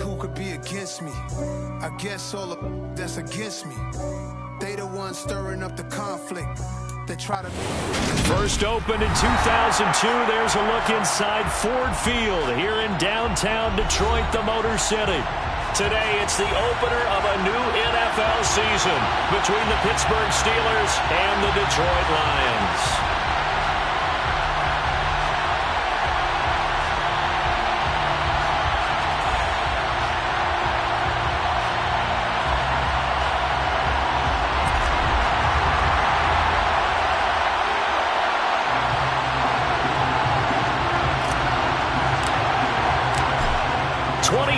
who could be against me. I guess all the that's against me. They the ones stirring up the conflict. They try to... First opened in 2002. There's a look inside Ford Field here in downtown Detroit, the Motor City. Today, it's the opener of a new NFL season between the Pittsburgh Steelers and the Detroit Lions.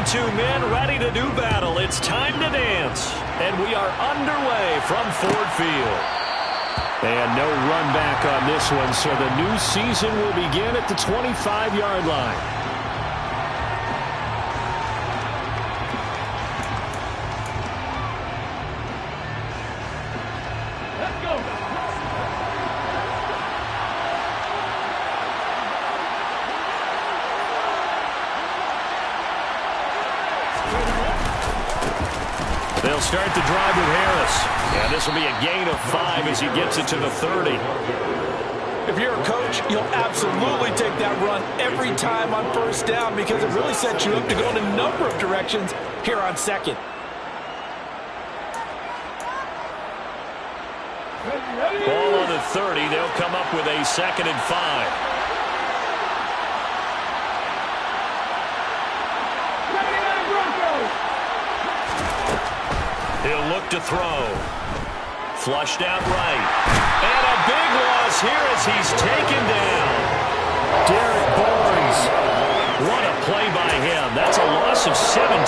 Two men ready to do battle. It's time to dance. And we are underway from Ford Field. And no run back on this one, so the new season will begin at the 25-yard line. They'll start the drive with Harris. And this will be a gain of 5 as he gets it to the 30. If you're a coach, you'll absolutely take that run every time on first down because it really sets you up to go in a number of directions here on second. Ball on the 30. They'll come up with a 2nd and 5. He'll look to throw. Flushed out right. And a big loss here as he's taken down. Derek Barnes. What a play by him. That's a loss of 17.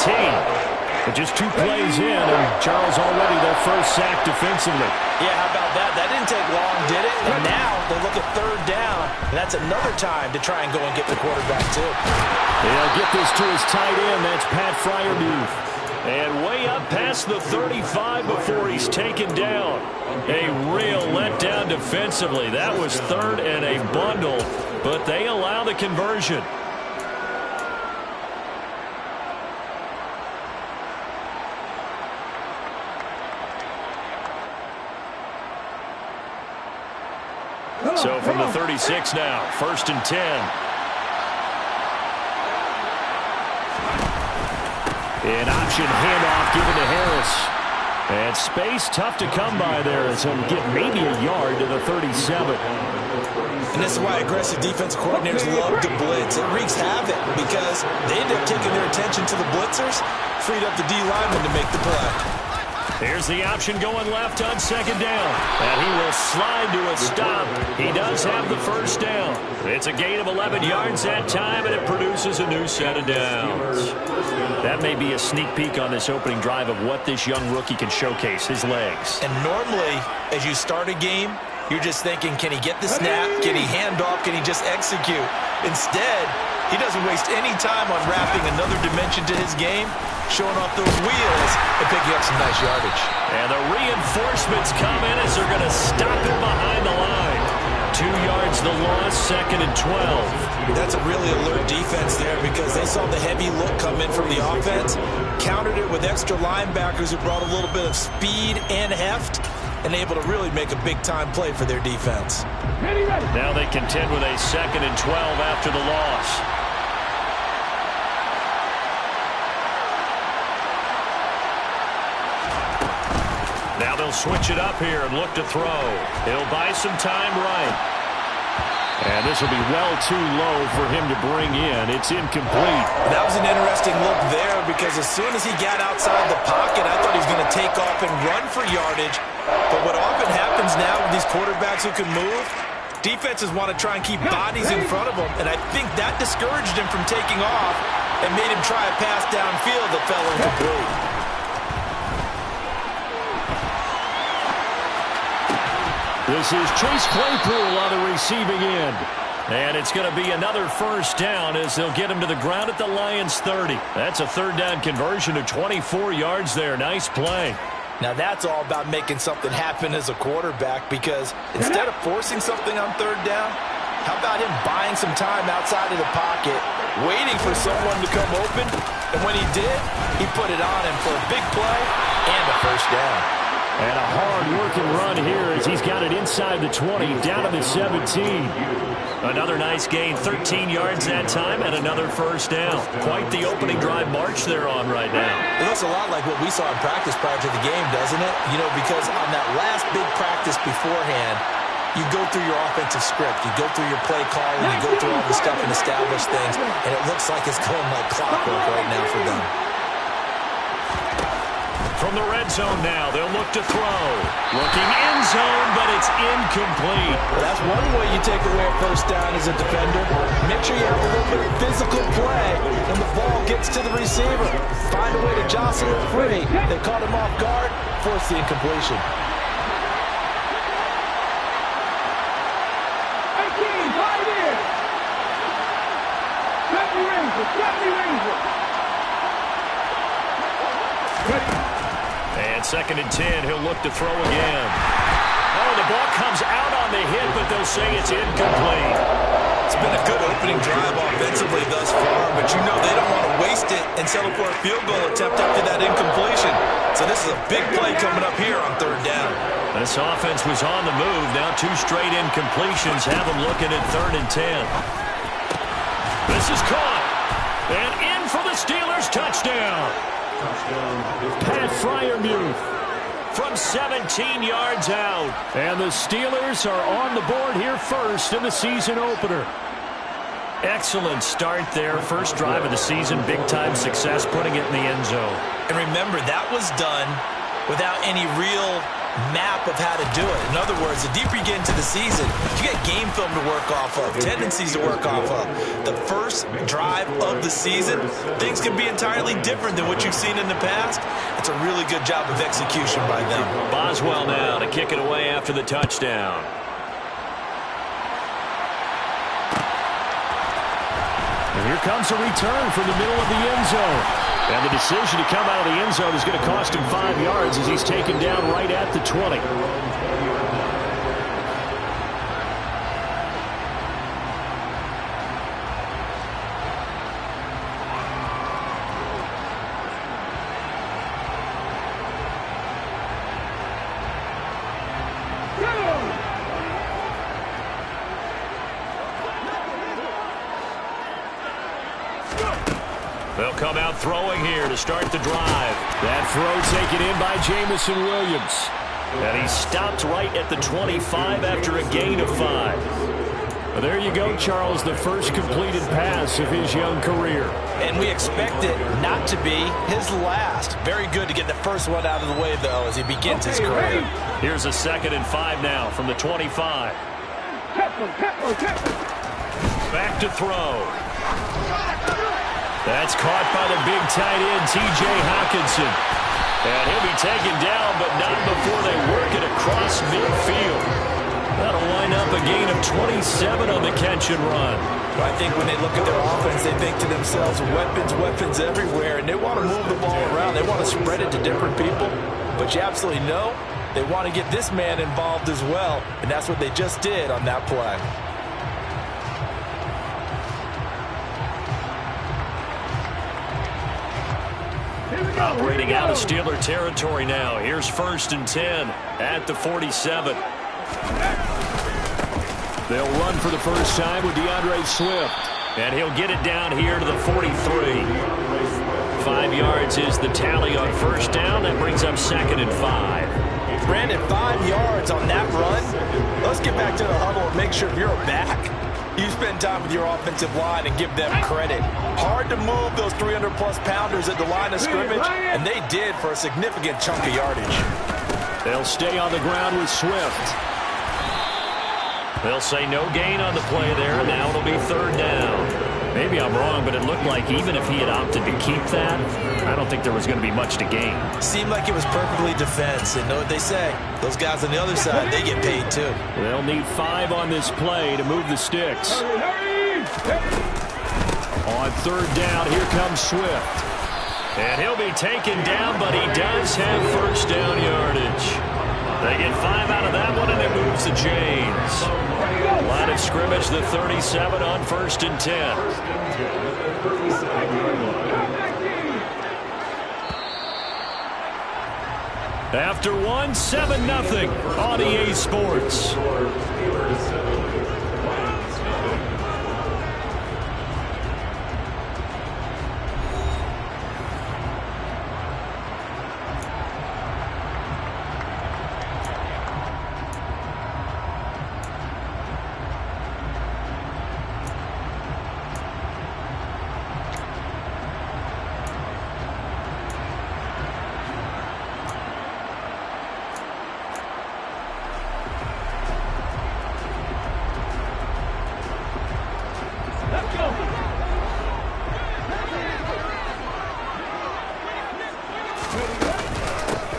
But just 2 plays in, and Charles already their first sack defensively. Yeah, how about that? That didn't take long, did it? And now they look at 3rd down, and that's another time to try and go and get the quarterback, too. He'll get this to his tight end. That's Pat Freiermuth. And way up past the 35 before he's taken down. A real letdown defensively. That was 3rd and a bundle, but they allow the conversion. So from the 36 now, 1st and 10. An option handoff given to Harris. And space tough to come by there as he'll get maybe a yard to the 37. And this is why aggressive defensive coordinators love to blitz. It wreaks havoc because they end up taking their attention to the blitzers, freed up the D lineman to make the play. Here's the option going left on 2nd down. And he will slide to a stop. He does have the first down. It's a gain of 11 yards that time, and it produces a new set of downs. That may be a sneak peek on this opening drive of what this young rookie can showcase, his legs. And normally, as you start a game, you're just thinking, can he get the snap? Can he hand off? Can he just execute? Instead, he doesn't waste any time on wrapping another dimension to his game, showing off those wheels and picking up some nice yardage. And the reinforcements come in as they're going to stop him behind the line. 2 yards the loss, 2nd and 12. That's a really alert defense there because they saw the heavy look come in from the offense, countered it with extra linebackers who brought a little bit of speed and heft, and able to really make a big-time play for their defense. Now they contend with a 2nd and 12 after the loss. Now they'll switch it up here and look to throw. He'll buy some time right. And this will be well too low for him to bring in. It's incomplete. That was an interesting look there because as soon as he got outside the pocket, I thought he was going to take off and run for yardage. But what often happens now with these quarterbacks who can move, defenses want to try and keep bodies in front of them. And I think that discouraged him from taking off and made him try a pass downfield that fell incomplete. This is Chase Claypool on the receiving end. And it's going to be another first down as they'll get him to the ground at the Lions 30. That's a 3rd down conversion of 24 yards there. Nice play. Now that's all about making something happen as a quarterback because instead of forcing something on 3rd down, how about him buying some time outside of the pocket, waiting for someone to come open, And when he did, he put it on him for a big play and a first down. And a hard-working run here as he's got it inside the 20, down to the 17. Another nice gain, 13 yards that time, and another first down. Quite the opening drive march they're on right now. It looks a lot like what we saw in practice prior to the game, doesn't it? You know, because on that last big practice beforehand, you go through your offensive script, you go through your play calling, you go through all the stuff and establish things, and it looks like it's going like clockwork right now for them. From the red zone now, they'll look to throw. Looking end zone, but it's incomplete. Well, that's one way you take away a first down as a defender. Make sure you have a little bit of physical play when the ball gets to the receiver. Find a way to jostle it free. They caught him off guard, force the incompletion. And 2nd and 10, he'll look to throw again. Oh, the ball comes out on the hit, but they'll say it's incomplete. It's been a good opening drive offensively thus far, but you know they don't want to waste it and settle for a field goal attempt after that incompletion. So this is a big play coming up here on 3rd down. This offense was on the move. Now 2 straight incompletions have them looking at 3rd and 10. This is caught. And in for the Steelers, touchdown. Pat Freiermuth from 17 yards out. And the Steelers are on the board here first in the season opener. Excellent start there. First drive of the season, big-time success, putting it in the end zone. And remember, that was done without any real map of how to do it. In other words, the deeper you get into the season, you get game film to work off of, tendencies to work off of. The first drive of the season, things can be entirely different than what you've seen in the past. It's a really good job of execution by them. Boswell now to kick it away after the touchdown. And here comes a return from the middle of the end zone. And the decision to come out of the end zone is going to cost him 5 yards as he's taken down right at the 20. They'll come out throwing here to start the drive. That throw taken in by Jamison Williams. And he stopped right at the 25 after a gain of 5. Well, there you go, Charles, the first completed pass of his young career. And we expect it not to be his last. Very good to get the first one out of the way, though, as he begins his career. Here's a 2nd and 5 now from the 25. Back to throw. That's caught by the big tight end, T.J. Hockenson. And he'll be taken down, but not before they work it across midfield. That'll wind up a gain of 27 on the catch and run. I think when they look at their offense, they think to themselves, weapons everywhere, and they want to move the ball around. They want to spread it to different people. But you absolutely know they want to get this man involved as well, and that's what they just did on that play. Operating out of Steeler territory now. Here's 1st and 10 at the 47. They'll run for the first time with DeAndre Swift. And he'll get it down here to the 43. 5 yards is the tally on first down. That brings up 2nd and 5. Brandon, 5 yards on that run. Let's get back to the huddle and make sure if you're a back, you spend time with your offensive line and give them credit. Hard to move those 300-plus pounders at the line of scrimmage, and they did for a significant chunk of yardage. They'll stay on the ground with Swift. They'll say no gain on the play there, and now it'll be 3rd down. Maybe I'm wrong, but it looked like even if he had opted to keep that, I don't think there was going to be much to gain. Seemed like it was perfectly defense, and know what they say. Those guys on the other side, they get paid too. They'll need 5 on this play to move the sticks. On 3rd down, here comes Swift. And he'll be taken down, but he does have first down yardage. They get 5 out of that one, and it moves the chains. Line of scrimmage, the 37 on 1st and 10. After one, 7-0 on EA Sports.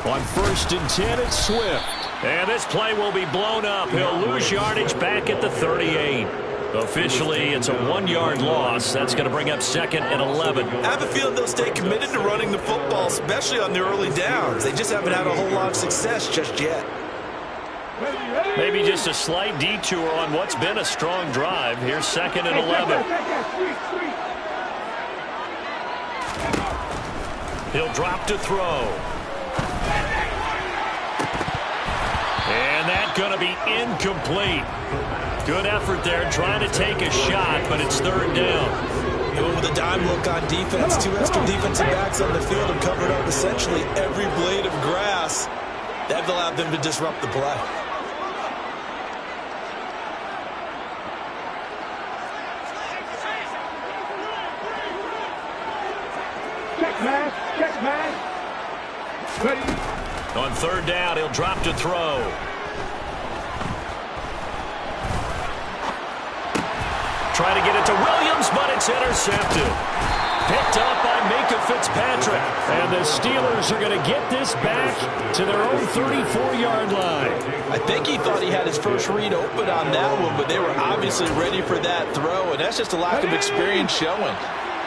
On 1st and 10, it's Swift. And this play will be blown up. He'll lose yardage back at the 38. Officially, it's a 1-yard loss. That's going to bring up 2nd and 11. I have a feeling they'll stay committed to running the football, especially on the early downs. They just haven't had a whole lot of success just yet. Maybe just a slight detour on what's been a strong drive. Here's 2nd and 11. He'll drop to throw. And that's going to be incomplete. Good effort there trying to take a shot, but it's 3rd down. Going with a dime look on defense. 2 extra defensive backs on the field and covered up essentially every blade of grass. That allowed them to disrupt the play. Check man. Ready? On 3rd down, he'll drop to throw. Try to get it to Williams, but it's intercepted. Picked up by Micah Fitzpatrick. And the Steelers are going to get this back to their own 34-yard line. I think he thought he had his first read open on that one, but they were obviously ready for that throw, and that's just a lack of experience showing.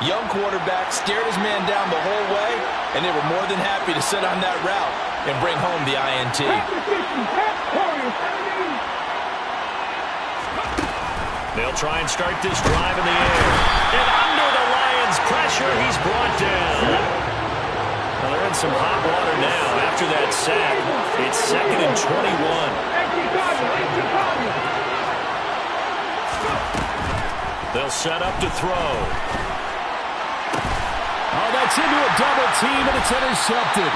Young quarterback stared his man down the whole way, and they were more than happy to sit on that route and bring home the INT. They'll try and start this drive in the air. And under the Lions' pressure, he's brought down. Well, they're in some hot water now after that sack. It's 2nd and 21. They'll set up to throw. Oh, that's into a double team, and it's intercepted.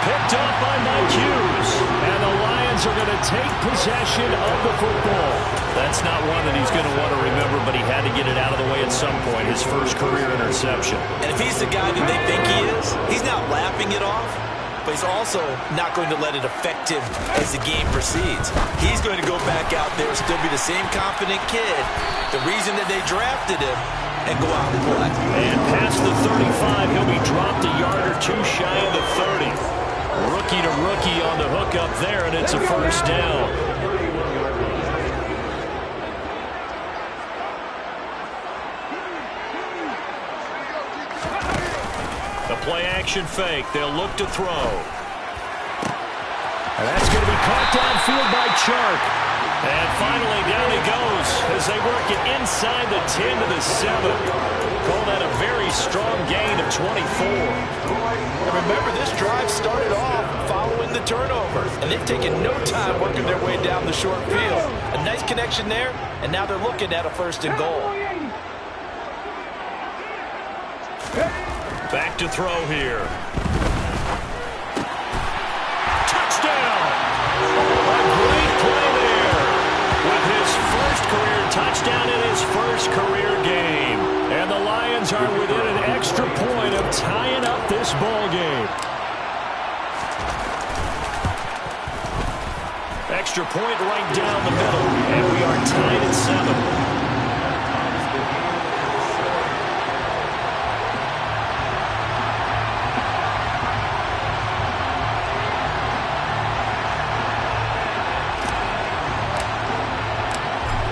Picked up by Mike Hughes. And the Lions are going to take possession of the football. That's not one that he's going to want to remember, but he had to get it out of the way at some point, his first career interception. And if he's the guy that they think he is, he's not laughing it off, but he's also not going to let it affect him as the game proceeds. He's going to go back out there, still be the same confident kid, the reason that they drafted him, and go out and play. And past the 35, he'll be dropped a yard or two shy of the 30. Rookie to rookie on the hook up there, and it's a 1st down. The play action fake. They'll look to throw. And that's going to be caught downfield by Chark. And finally down he goes as they work it inside the 10 to the 7. Call that a very strong gain of 24. And remember, this drive started off following the turnover, and they've taken no time working their way down the short field. A nice connection there, and now they're looking at a 1st and goal. Back to throw here. Touchdown! A great play there with his first career touchdown in his first career game. And the Lions are within an extra point of tying up this ball game. Extra point right down the middle, and we are tied at 7.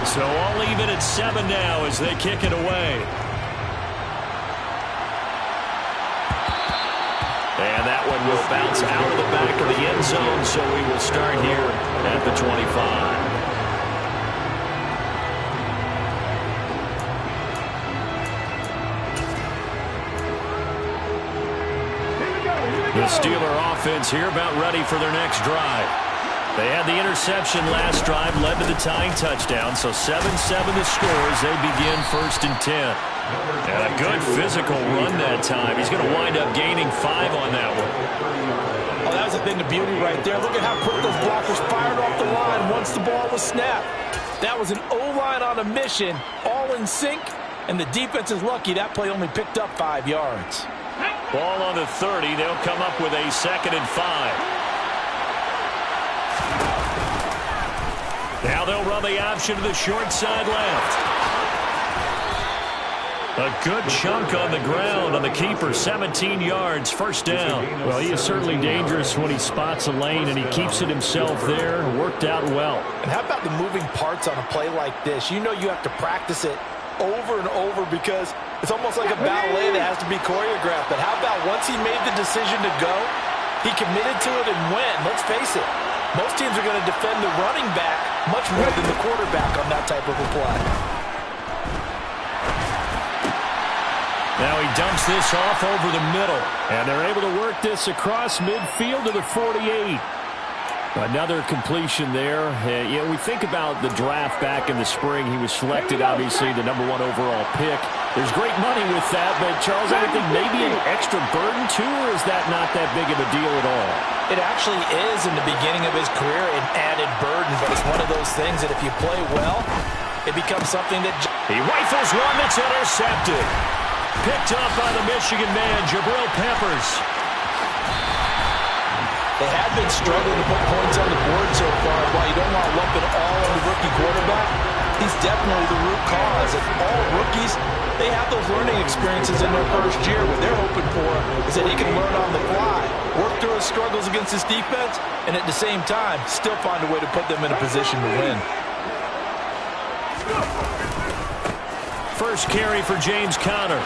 So all even at 7 now as they kick it away. And that one will bounce out of the back of the end zone, so we will start here at the 25. The the Steeler offense here, about ready for their next drive. They had the interception last drive, led to the tying touchdown, so 7-7 the score as they begin 1st and 10. And a good physical run that time. He's going to wind up gaining 5 on that one. Oh, that was a thing of beauty right there. Look at how quick those blockers fired off the line once the ball was snapped. That was an O-line on a mission, all in sync, and the defense is lucky that play only picked up 5 yards. Ball on the 30. They'll come up with a 2nd and 5. Now they'll run the option to the short side left. A good chunk on the ground on the keeper, 17 yards, 1st down. Well, he is certainly dangerous when he spots a lane, and he keeps it himself there. Worked out well. And how about the moving parts on a play like this? You know you have to practice it over and over because it's almost like a ballet that has to be choreographed. But how about once he made the decision to go, he committed to it and went. Let's face it, most teams are going to defend the running back much more than the quarterback on that type of a play. Now he dumps this off over the middle. And they're able to work this across midfield to the 48. Another completion there. You know, we think about the draft back in the spring. He was selected, obviously, the #1 overall pick. There's great money with that, but Charles, I think maybe an extra burden too, or is that not that big of a deal at all? It actually is in the beginning of his career an added burden, but it's one of those things that if you play well, it becomes something that... He rifles one that's intercepted. Picked up by the Michigan man, Jabril Peppers. They have been struggling to put points on the board so far. While you don't want to lump it all on the rookie quarterback, he's definitely the root cause. If all rookies, they have those learning experiences in their first year. What they're hoping for is that he can learn on the fly, work through his struggles against his defense, and at the same time, still find a way to put them in a position to win. First carry for James Conner.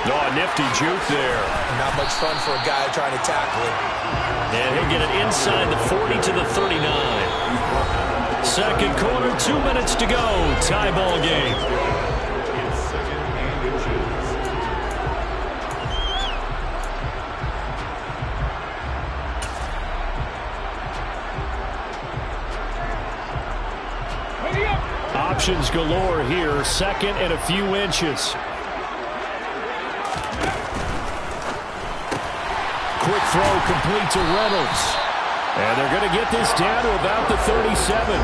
Oh, nifty juke there. Not much fun for a guy trying to tackle him. And he'll get it inside the 40 to the 39. 2nd quarter, 2 minutes to go. Tie ball game. Options galore here. 2nd and a few inches. Quick throw complete to Reynolds. And they're going to get this down to about the 37.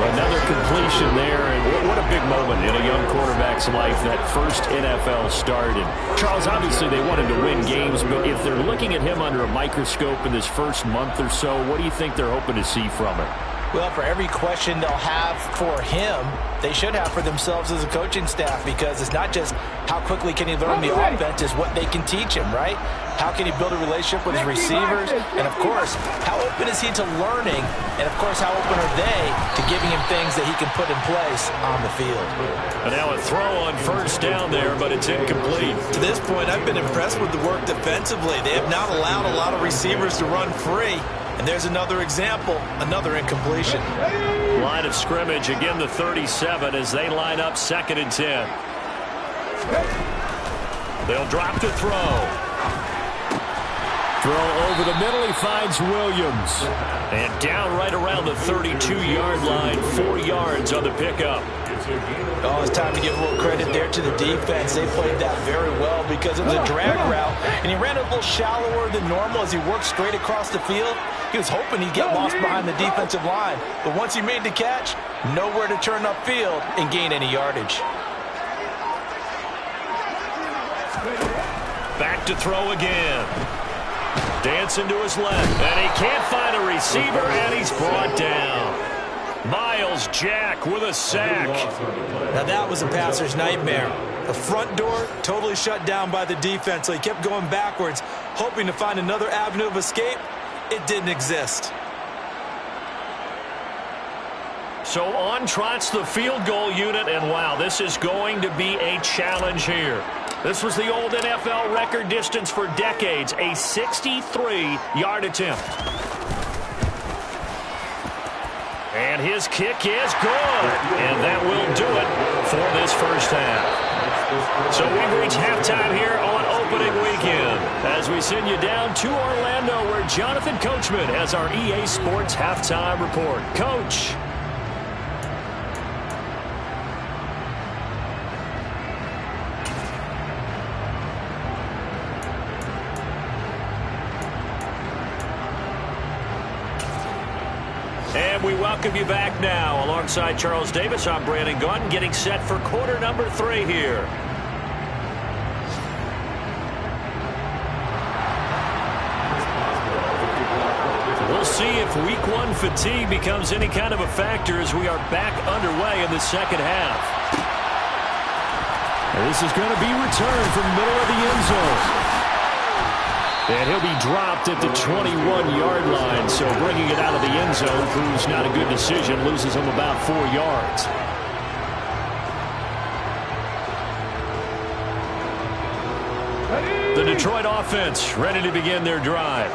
Another completion there, and what a big moment in a young quarterback's life, that first NFL start. And Charles, obviously they wanted to win games, but if they're looking at him under a microscope in this first month or so, what do you think they're hoping to see from him? Well, for every question they'll have for him, they should have for themselves as a coaching staff, because it's not just how quickly can he learn the offense, it's what they can teach him, right? How can he build a relationship with his receivers? And, of course, how open is he to learning? And, of course, how open are they to giving him things that he can put in place on the field? And now a throw on 1st down there, but it's incomplete. To this point, I've been impressed with the work defensively. They have not allowed a lot of receivers to run free. And there's another example, another incompletion. Line of scrimmage, again the 37 as they line up 2nd and 10. They'll drop the throw. Throw over the middle, he finds Williams. And down right around the 32-yard line, 4 yards on the pickup. Oh, it's time to give a little credit there to the defense. They played that very well because it was a drag route, and he ran a little shallower than normal as he worked straight across the field. He was hoping he'd get lost behind the defensive line, but once he made the catch, nowhere to turn upfield and gain any yardage. Back to throw again. Dancing to his left, and he can't find a receiver, and he's brought down. Miles Jack with a sack. Now that was a passer's nightmare. The front door totally shut down by the defense, so he kept going backwards, hoping to find another avenue of escape. It didn't exist. So on trots the field goal unit, and wow, this is going to be a challenge here. This was the old NFL record distance for decades, a 63-yard attempt. And his kick is good, and that will do it for this first half. So we've reached halftime here on opening weekend as we send you down to Orlando where Jonathan Coachman has our EA Sports halftime report. Coach. And we welcome you back now. Alongside Charles Davis, I'm Brandon Gunn, getting set for quarter number 3 here. We'll see if week 1 fatigue becomes any kind of a factor as we are back underway in the second half. And this is going to be returned from the middle of the end zone. And he'll be dropped at the 21-yard line, so bringing it out of the end zone proves not a good decision, loses him about 4 yards. The Detroit offense ready to begin their drive.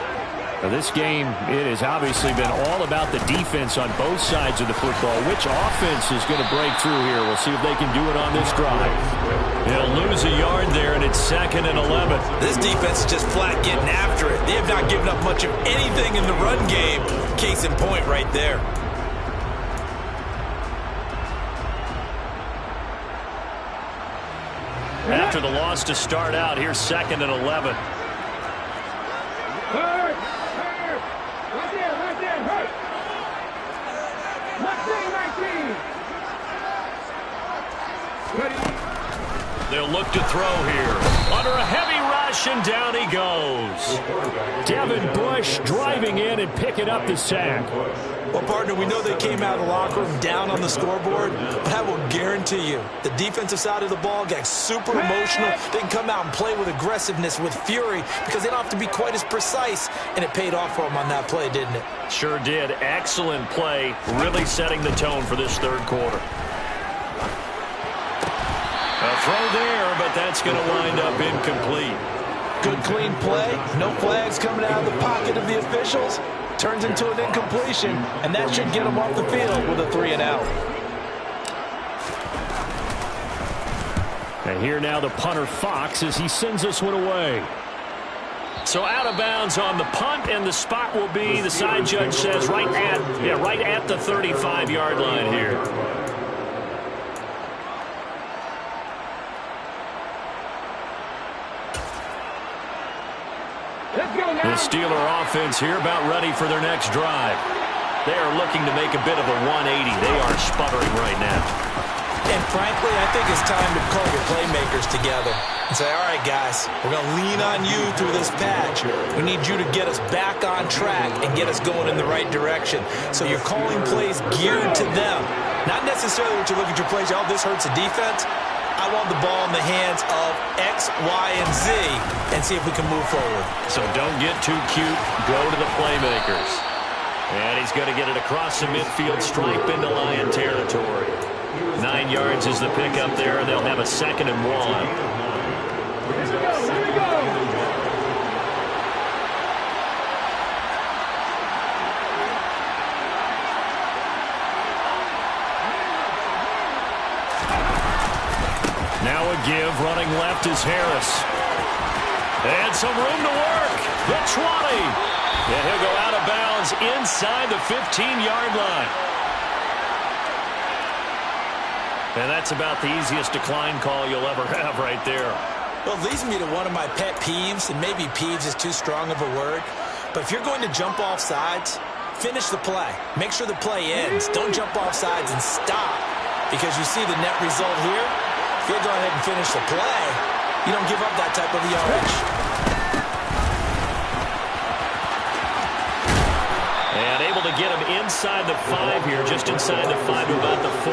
Now this game, it has obviously been all about the defense on both sides of the football. Which offense is going to break through here? We'll see if they can do it on this drive. He'll lose a yard there, and it's 2nd and 11. This defense is just flat getting after it. They have not given up much of anything in the run game. Case in point right there. After the loss to start out, here's 2nd and 11. They'll look to throw here. Under a heavy rush, and down he goes. Devin Bush driving in and picking up the sack. Well, partner, we know they came out of the locker room down on the scoreboard, but I will guarantee you the defensive side of the ball got super emotional. They can come out and play with aggressiveness, with fury, because they don't have to be quite as precise, and it paid off for them on that play, didn't it? Sure did. Excellent play, really setting the tone for this third quarter. A throw there, but that's going to wind up incomplete. Good, clean play. No flags coming out of the pocket of the officials. Turns into an incompletion, and that should get them off the field with a 3-and-out. And here now the punter Fox as he sends this one away. So out of bounds on the punt, and the spot will be, the side judge says, right at the 35-yard line here. The Steeler offense here about ready for their next drive. They are looking to make a bit of a 180. They are sputtering right now. And frankly, I think it's time to call your playmakers together and say, all right, guys, we're going to lean on you through this patch. We need you to get us back on track and get us going in the right direction. So you're calling plays geared to them. Not necessarily what you look at your plays, oh, this hurts the defense. I want the ball in the hands of X, Y, and Z and see if we can move forward. So don't get too cute. Go to the playmakers. And he's going to get it across the midfield stripe into Lion territory. 9 yards is the pickup there, and they'll have a 2nd and 1. Here we go. Now a give, running left is Harris. And some room to work. The 20. And he'll go out of bounds inside the 15-yard line. And that's about the easiest decline call you'll ever have right there. Well, it leads me to one of my pet peeves, and maybe peeves is too strong of a word. But if you're going to jump off sides, finish the play. Make sure the play ends. Don't jump off sides and stop. Because you see the net result here. If you go ahead and finish the play, you don't give up that type of yardage. And able to get him inside the 5 here, just inside the 5 to about the 4.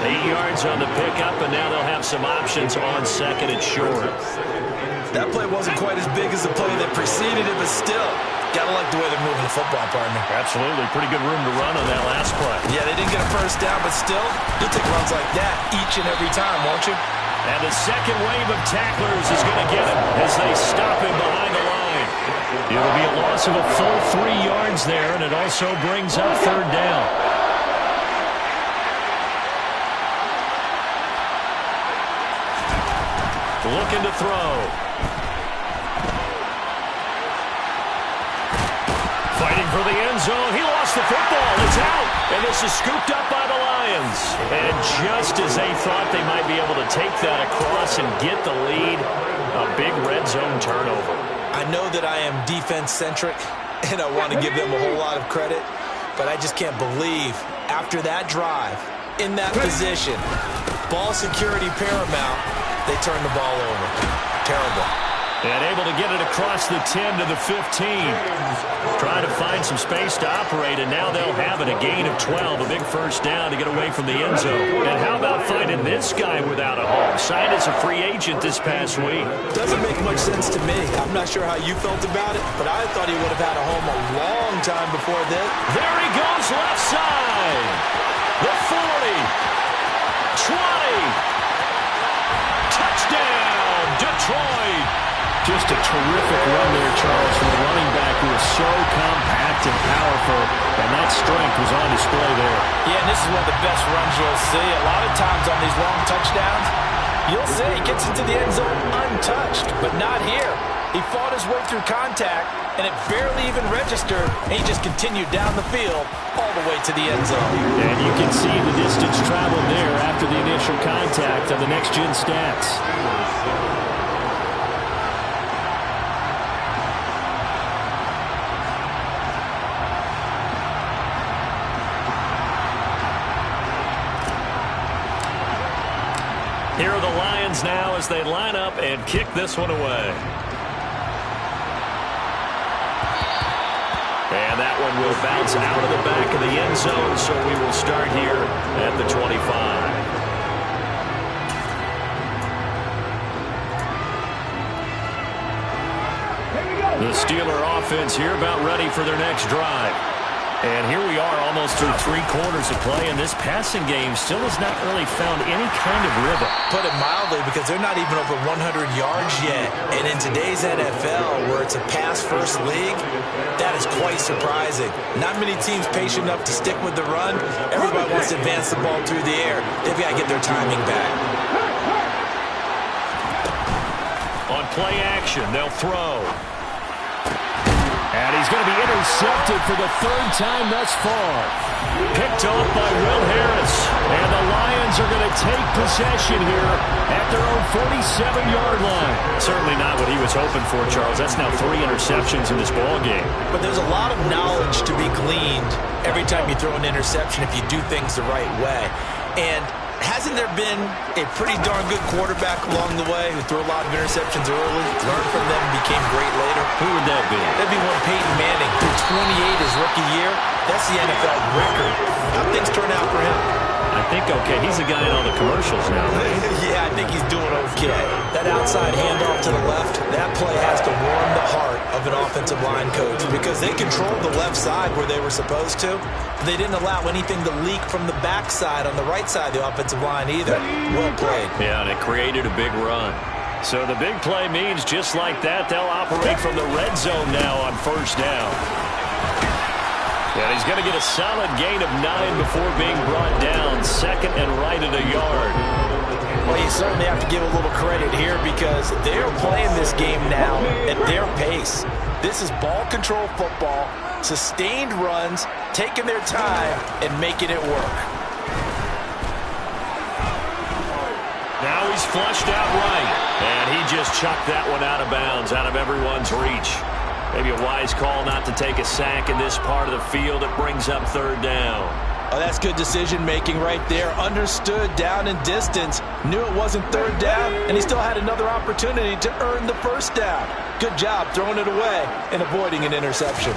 8 yards on the pickup, and now they'll have some options on 2nd and short. That play wasn't quite as big as the play that preceded it, but still, gotta like the way they're moving the football, partner. Absolutely. Pretty good room to run on that last play. Yeah, they didn't get a first down, but still, you'll take runs like that each and every time, won't you? And the second wave of tacklers is going to get him as they stop him behind the line. It'll be a loss of a full 3 yards there, and it also brings up 3rd down. looking to throw. Fighting for the end zone. He lost the football. It's out. And this is scooped up by the Lions. And just as they thought they might be able to take that across and get the lead, a big red zone turnover. I know that I am defense-centric, and I want to give them a whole lot of credit, but I just can't believe after that drive, in that position, ball security paramount, they turn the ball over. Terrible. And able to get it across the 10 to the 15. Trying to find some space to operate, and now they'll have it. A gain of 12, a big first down to get away from the end zone. And how about finding this guy without a home? Signed as a free agent this past week. Doesn't make much sense to me. I'm not sure how you felt about it, but I thought he would have had a home a long time before this. There he goes, left side. The 40. 20. Touchdown, Detroit. Just a terrific run there, Charles, from a running back who is so compact and powerful, and that strength was on display there. Yeah, and this is one of the best runs you'll see. A lot of times on these long touchdowns, you'll see he gets into the end zone untouched, but not here. He fought his way through contact, and it barely even registered, and he just continued down the field all the way to the end zone. And you can see the distance traveled there after the initial contact on the next-gen stats. Here are the Lions now as they line up and kick this one away. And that one will bounce out of the back of the end zone, so we will start here at the 25. The Steeler offense here about ready for their next drive. And here we are almost through 3 quarters of play, and this passing game still has not really found any kind of rhythm. Put it mildly, because they're not even over 100 yards yet. And in today's NFL, where it's a pass-first league, that is quite surprising. Not many teams patient enough to stick with the run. Everybody wants to advance the ball through the air. They've got to get their timing back. On play action, they'll throw. And he's going to be intercepted for the 3rd time thus far. Picked off by Will Harris. And the Lions are going to take possession here at their own 47-yard line. Certainly not what he was hoping for, Charles. That's now 3 interceptions in this ball game. But there's a lot of knowledge to be gleaned every time you throw an interception if you do things the right way. And hasn't there been a pretty darn good quarterback along the way who threw a lot of interceptions early, learned from them, and became great later? Who would that be? That'd be one Peyton Manning, threw 28 his rookie year. That's the NFL record. How things turn out for him? I think okay. He's the guy in all the commercials now. Yeah, I think he's doing okay. That outside handoff to the left, that play has to warm the heart of an offensive line coach because they controlled the left side where they were supposed to. They didn't allow anything to leak from the backside on the right side of the offensive line either. Well played. Yeah, and it created a big run. So the big play means just like that, they'll operate from the red zone now on 1st down. And he's going to get a solid gain of 9 before being brought down. 2nd and right at a yard. Well, you certainly have to give a little credit here because they're playing this game now at their pace. This is ball control football, sustained runs, taking their time, and making it work. Now he's flushed out right. And he just chucked that one out of bounds, out of everyone's reach. Maybe a wise call not to take a sack in this part of the field. It brings up 3rd down. Oh, that's good decision-making right there. Understood down and distance. Knew it wasn't 3rd down, and he still had another opportunity to earn the 1st down. Good job throwing it away and avoiding an interception.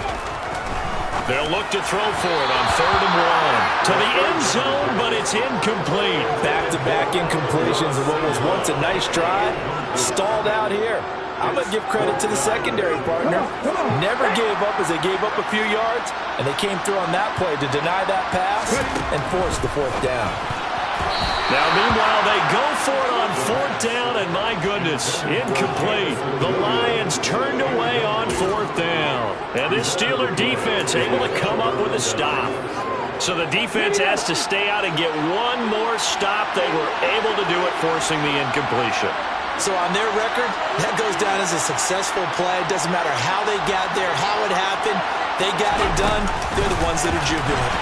They'll look to throw for it on 3rd and 1. To the end zone, but it's incomplete. Back-to-back incompletions of what was once a nice drive. Stalled out here. I'm going to give credit to the secondary partner. Never gave up as they gave up a few yards, and they came through on that play to deny that pass and force the 4th down. Now, meanwhile, they go for it on 4th down, and my goodness, incomplete. The Lions turned away on 4th down. And this Steeler defense able to come up with a stop. So the defense has to stay out and get one more stop. They were able to do it, forcing the incompletion. So on their record, that goes down as a successful play. It doesn't matter how they got there, how it happened. They got it done. They're the ones that are jubilant.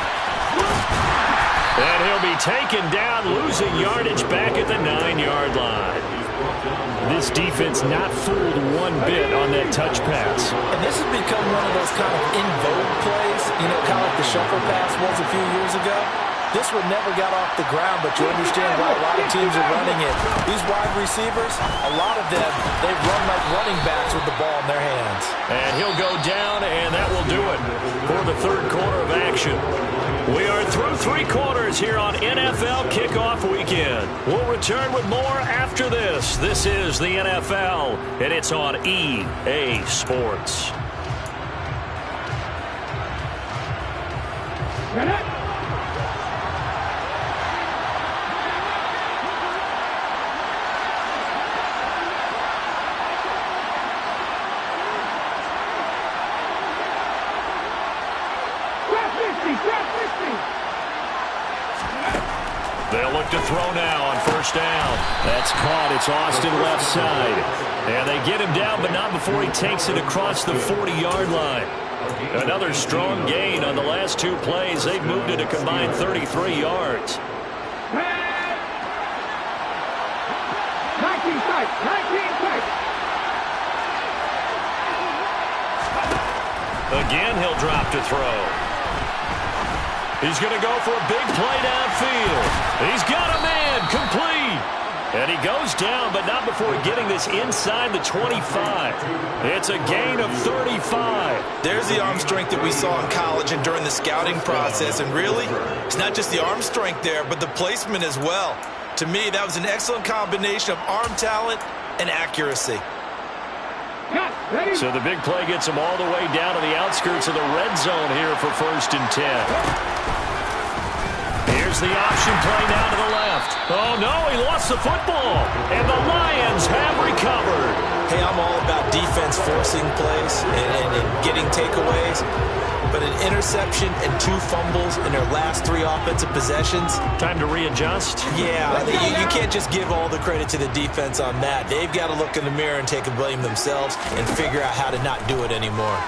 And he'll be taken down, losing yardage back at the 9-yard line. This defense not fooled one bit on that touch pass. And this has become one of those kind of in vogue plays, you know, kind of like the shuffle pass was a few years ago. This one never got off the ground, but you understand why a lot of teams are running it. These wide receivers, a lot of them, they run like running backs with the ball in their hands. And he'll go down, and that will do it for the third quarter of action. We are through 3 quarters here on NFL Kickoff Weekend. We'll return with more after this. This is the NFL, and it's on EA Sports. They'll look to throw now on first down. That's caught. It's Austin left side. And they get him down, but not before he takes it across the 40-yard line. Another strong gain on the last 2 plays. They've moved it a combined 33 yards. 19 sight. Again, he'll drop to throw. He's going to go for a big play downfield. He's got a man, complete. And he goes down, but not before getting this inside the 25. It's a gain of 35. There's the arm strength that we saw in college and during the scouting process. And really, it's not just the arm strength there, but the placement as well. To me, that was an excellent combination of arm talent and accuracy. So the big play gets him all the way down to the outskirts of the red zone here for 1st and 10. Here's the option play now to the left. Oh, no, he lost the football. And the Lions have recovered. Hey, I'm all about defense forcing plays and getting takeaways. But an interception and 2 fumbles in their last 3 offensive possessions. Time to readjust? Yeah, you can't just give all the credit to the defense on that. They've got to look in the mirror and take a blame themselves and figure out how to not do it anymore.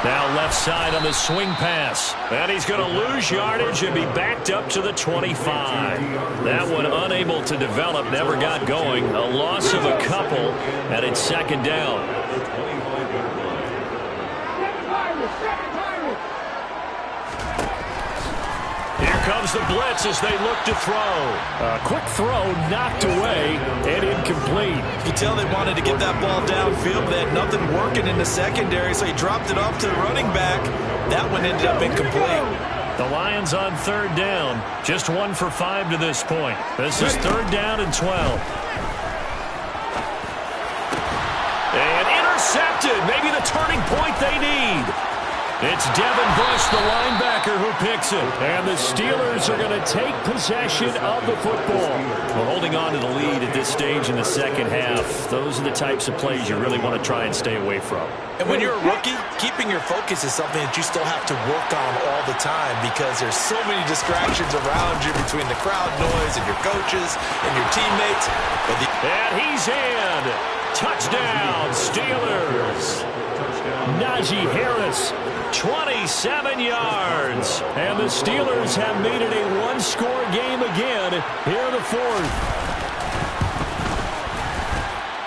Now left side on the swing pass. And he's going to lose yardage and be backed up to the 25. That one unable to develop, never got going. A loss of a couple, and it's 2nd down. Here comes the blitz as they look to throw. A quick throw knocked away and incomplete. You could tell they wanted to get that ball downfield, but they had nothing working in the secondary, so he dropped it off to the running back. That one ended up incomplete. The Lions on 3rd down. Just 1 for 5 to this point. This is 3rd down and 12. And intercepted. Maybe the turning point they need. It's Devin Bush, the linebacker, who picks it. And the Steelers are going to take possession of the football. Well, holding on to the lead at this stage in the 2nd half, those are the types of plays you really want to try and stay away from. And when you're a rookie, keeping your focus is something that you still have to work on all the time because there's so many distractions around you between the crowd noise and your coaches and your teammates. And he's in. Touchdown, Steelers. Najee Harris, 27 yards. And the Steelers have made it a 1-score game again here in the 4th.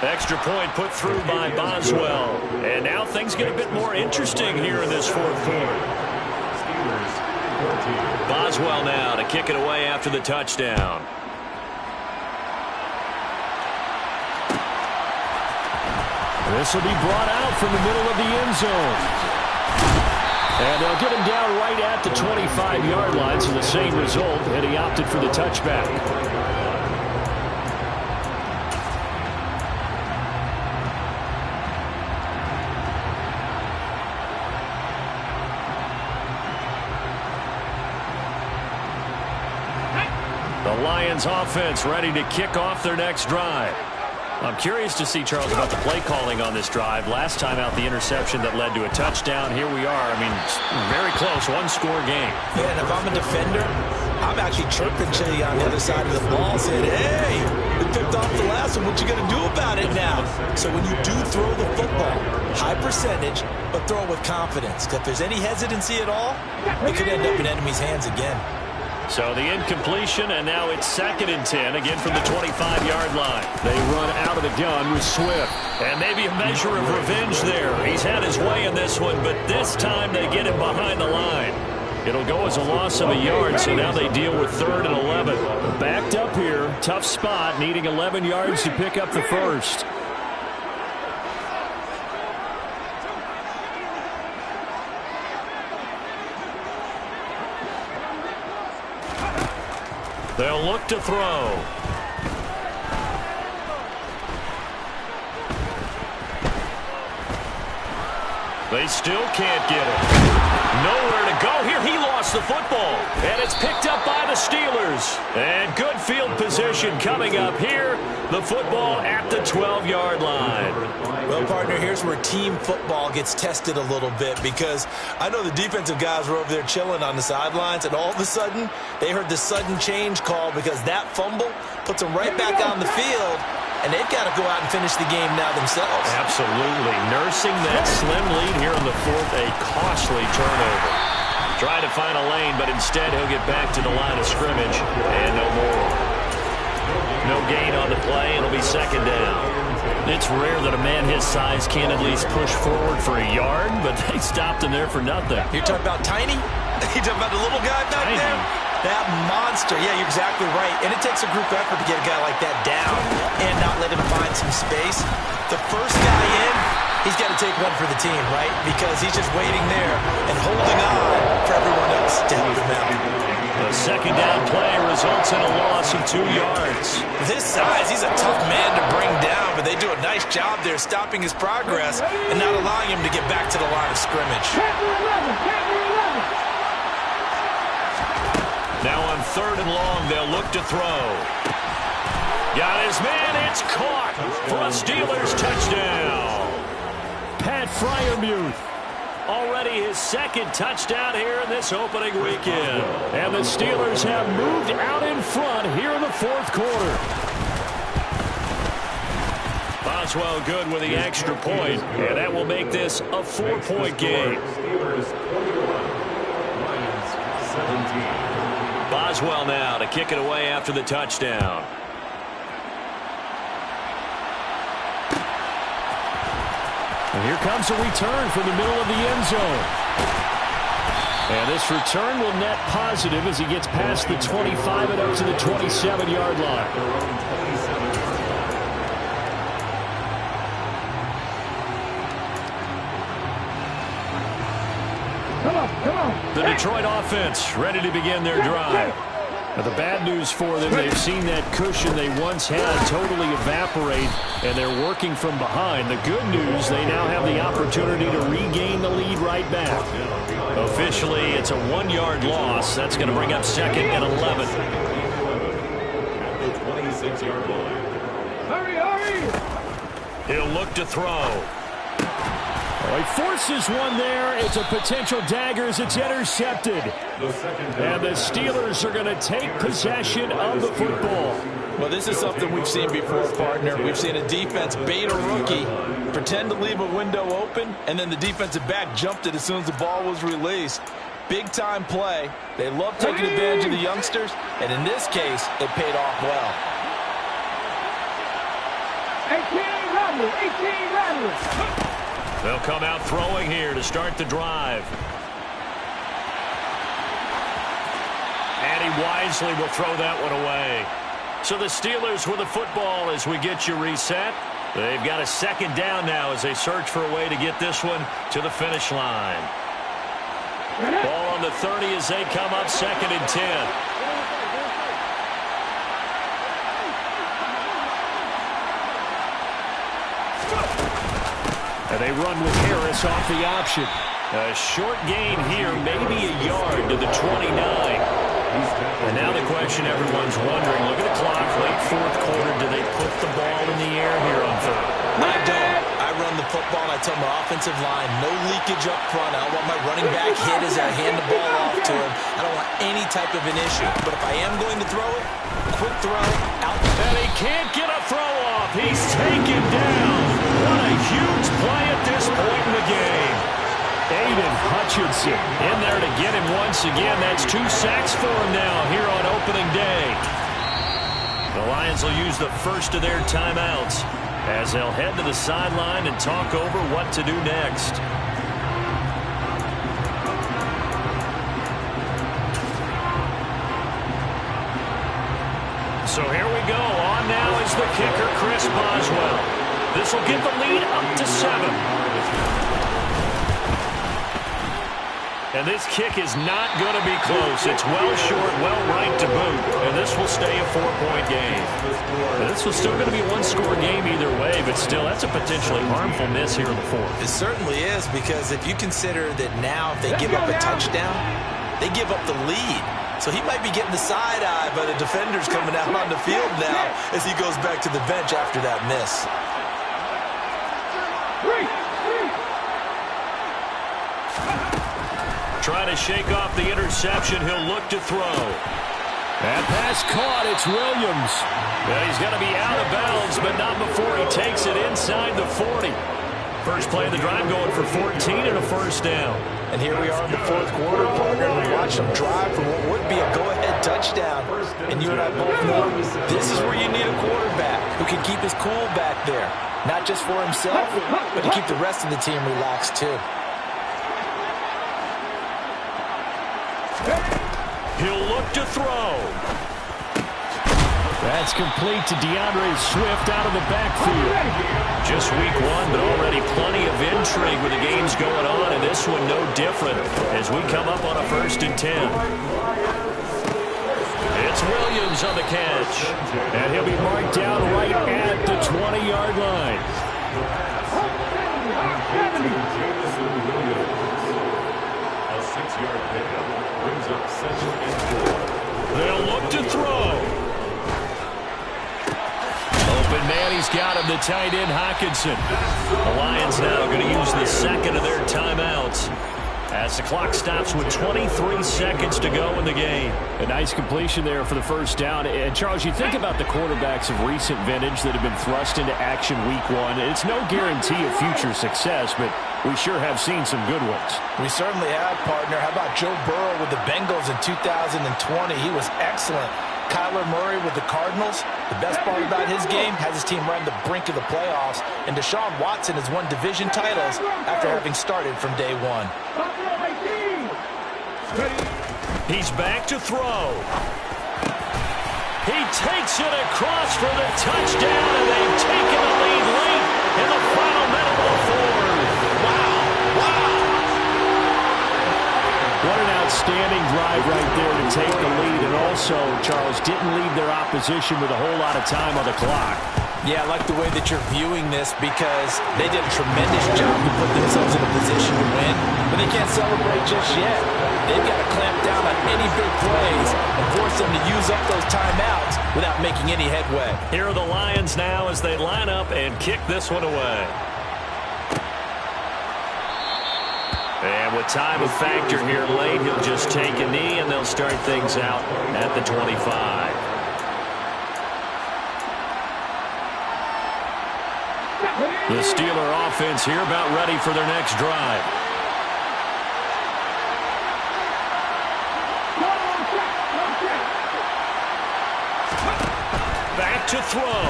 Extra point put through by Boswell. And now things get a bit more interesting here in this 4th quarter. Boswell now to kick it away after the touchdown. This will be brought out from the middle of the end zone. And they'll get him down right at the 25-yard line, so the same result, and he opted for the touchback. The Lions offense ready to kick off their next drive. I'm curious to see, Charles, about the play calling on this drive. Last time out, the interception that led to a touchdown. Here we are. I mean, very close, 1-score game. Yeah, and if I'm a defender, I'm actually chirping Chili on the other side of the ball saying, hey, They picked off the last one. What you going to do about it now? So when you do throw the football, high percentage, but throw it with confidence. If there's any hesitancy at all, it could end up in enemy's hands again. So the incompletion, and now it's 2nd and 10, again from the 25-yard line. They run out of the gun with Swift. And maybe a measure of revenge there. He's had his way in this one, but this time they get him behind the line. It'll go as a loss of a yard, so now they deal with 3rd and 11. Backed up here, tough spot, needing 11 yards to pick up the first. They'll look to throw. They still can't get it. Nowhere to go here. He lost the football. And it's picked up by the Steelers. And good field position coming up here. The football at the 12-yard line. Well, partner, here's where team football gets tested a little bit, because I know the defensive guys were over there chilling on the sidelines, and all of a sudden they heard the sudden change call because that fumble puts them right back on the field, and they've got to go out and finish the game now themselves. Absolutely. Nursing that slim lead here in the 4th, a costly turnover. Trying to find a lane, but instead he'll get back to the line of scrimmage, and no more. No gain on the play, and it'll be 2nd down. It's rare that a man his size can't at least push forward for a yard, but they stopped him there for nothing. You're talking about Tiny? You're talking about the little guy back there? That monster. Yeah, you're exactly right. And it takes a group effort to get a guy like that down and not let him find some space. The first guy in, he's got to take one for the team, right? Because he's just waiting there and holding on for everyone else to help him out. The 2nd down play results in a loss of 2 yards. This size, he's a tough man to bring down, but they do a nice job there stopping his progress and not allowing him to get back to the line of scrimmage. Now on 3rd and long, they'll look to throw. Got his man, it's caught for a Steelers touchdown. Pat Freiermuth. Already his 2nd touchdown here in this opening weekend. And the Steelers have moved out in front here in the 4th quarter. Boswell good with the extra point, and that will make this a 4-point game. Boswell now to kick it away after the touchdown. And here comes a return from the middle of the end zone. And this return will net positive as he gets past the 25 and up to the 27-yard line. The Detroit offense ready to begin their drive. Now the bad news for them, they've seen that cushion they once had totally evaporate, and they're working from behind. The good news, they now have the opportunity to regain the lead right back. Officially, it's a 1-yard loss. That's going to bring up 2nd and 11. The 26-yard line. Hurry! He'll look to throw. He forces one there. It's a potential dagger as it's intercepted. And the Steelers are going to take possession of the football. Well, this is something we've seen before, partner. We've seen a defense bait a rookie, pretend to leave a window open, and then the defensive back jumped it as soon as the ball was released. Big-time play. They love taking advantage of the youngsters, and in this case, it paid off well. 18 Rattlers. They'll come out throwing here to start the drive. And he wisely will throw that one away. So the Steelers with the football as we get you reset. They've got a 2nd down now as they search for a way to get this one to the finish line. Ball on the 30 as they come up 2nd and 10. And they run with Harris off the option. A short gain here, maybe a yard to the 29. And now the question everyone's wondering, look at the clock, late 4th quarter, do they put the ball in the air here on 3rd? I don't. I run the football, and I tell my offensive line, no leakage up front. I want my running back hit as I hand the ball off to him. I don't want any type of an issue. But if I am going to throw it, quick throw, out. And he can't get a throw off. He's taken down. What a huge play at this point in the game. Aiden Hutchinson in there to get him once again. That's 2 sacks for him now here on opening day. The Lions will use the first of their timeouts as they'll head to the sideline and talk over what to do next. So here we go. On now is the kicker, Chris Boswell. This will get the lead up to 7. And this kick is not going to be close. It's well short, well right to boot. And this will stay a 4-point game. And this was still going to be a one-score game either way, but still, that's a potentially harmful miss here in the fourth. It certainly is, because if you consider that now if they give up a touchdown, they give up the lead. So he might be getting the side eye by the defenders coming out on the field now as he goes back to the bench after that miss. Trying to shake off the interception. He'll look to throw. That pass caught. It's Williams. Yeah, he's going to be out of bounds, but not before he takes it inside the 40. First play of the drive going for 14 and a first down. And here we are in the fourth quarter, partner. We watched them drive for what would be a go-ahead touchdown. And you and I both know this is where you need a quarterback who can keep his cool back there. Not just for himself, but to keep the rest of the team relaxed too. He'll look to throw. That's complete to DeAndre Swift out of the backfield. Just week 1, but already plenty of intrigue with the games going on, and this one no different as we come up on a 1st and 10. It's Williams on the catch. And he'll be marked down right at the 20-yard line. A 6-yard pickup brings up 2nd and 4. They'll look to throw. Open man, he's got him, the tight end, Hockenson. The Lions now going to use the second of their timeouts as the clock stops with 23 seconds to go in the game. A nice completion there for the first down. And, Charles, you think about the quarterbacks of recent vintage that have been thrust into action week 1. It's no guarantee of future success, but we sure have seen some good ones. We certainly have, partner. How about Joe Burrow with the Bengals in 2020? He was excellent. Kyler Murray with the Cardinals. The best part about his game has his team right on the brink of the playoffs. And Deshaun Watson has won division titles after having started from day 1. He's back to throw. He takes it across for the touchdown, and they've taken the lead late in the final minute of the fourth. Wow. What an outstanding drive right there to take the lead. And also, Charles, didn't leave their opposition with a whole lot of time on the clock. Yeah, I like the way that you're viewing this because they did a tremendous job to put themselves in a position to win, but they can't celebrate just yet. They've got to clamp down on any big plays and force them to use up those timeouts without making any headway. Here are the Lions now as they line up and kick this one away. And with time a factor here late, he'll just take a knee and they'll start things out at the 25. The Steeler offense here about ready for their next drive. Back to throw.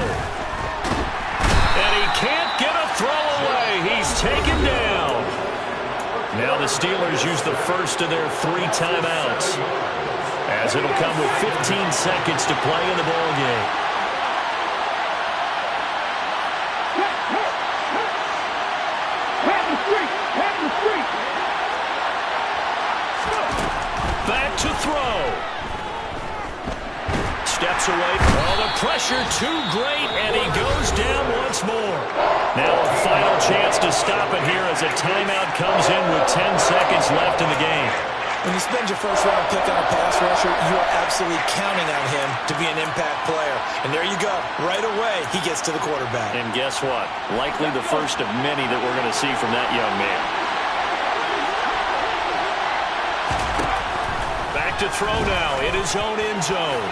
And he can't get a throw away. He's taken down. Now the Steelers use the first of their 3 timeouts, as it'll come with 15 seconds to play in the ballgame. Back to throw. Steps away. Oh, the pressure too great, and he goes down once more. Now a final chance to stop it here as a timeout comes in with 10 seconds left in the game. When you spend your first-round pick on a pass rusher, you are absolutely counting on him to be an impact player. And there you go. Right away, he gets to the quarterback. And guess what? Likely the first of many that we're going to see from that young man. to throw now in his own end zone.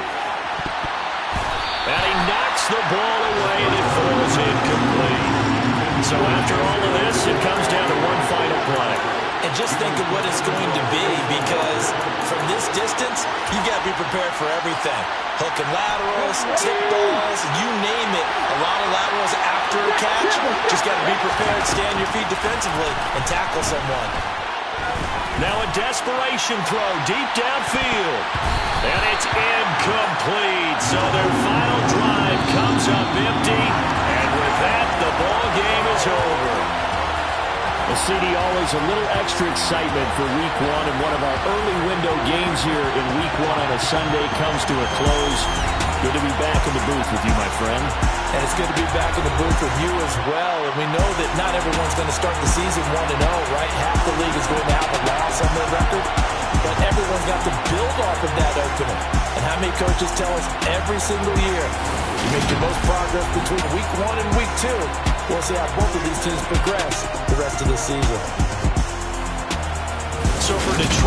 And he knocks the ball away, and it falls incomplete. So after all of this, it comes down to one final play. And just think of what it's going to be, because from this distance, you've got to be prepared for everything. Hook and laterals, tip balls, you name it. A lot of laterals after a catch. Just got to be prepared, stay on your feet defensively, and tackle someone. Now a desperation throw deep downfield. And it's incomplete. So their final drive comes up empty. And with that, the ball game is over. Well, CD, always a little extra excitement for Week 1, and one of our early window games here in Week 1 on a Sunday comes to a close. Good to be back in the booth with you, my friend. And it's good to be back in the booth with you as well. And we know that not everyone's going to start the season 1-0, right? Half the league is going to have a loss on their record. But everyone's got to build off of that opener. And how many coaches tell us every single year, you make your most progress between Week 1 and Week 2. We'll see how both of these teams progress the rest of the season. So for Detroit,